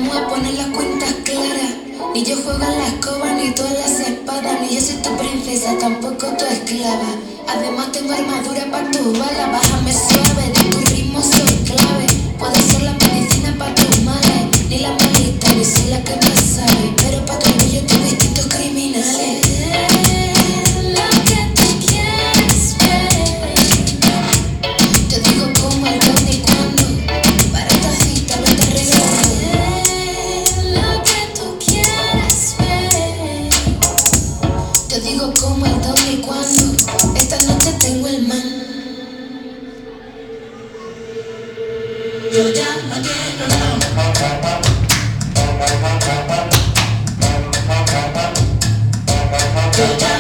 Vamos a poner las cuentas claras. Ni yo juego en la escoba, ni tú en las espadas. Ni yo soy tu princesa, tampoco tu esclava. Además tengo armadura para tus balas. Bájame suave, de tu ritmo soy clave. Puedo ser la medicina para tus males. Ni la malita, ni soy la que más sabe. Pero pa' tu orgullo tengo instintos criminales. Lo que tú quieres ver. Te digo cómo, el dónde y cuándo. Para esta cita no te regalo. Lo que tú quieres ver. Te digo cómo, el dónde y cuándo. Esta noche tengo el man. Yo ya no quiero nada. Yo ya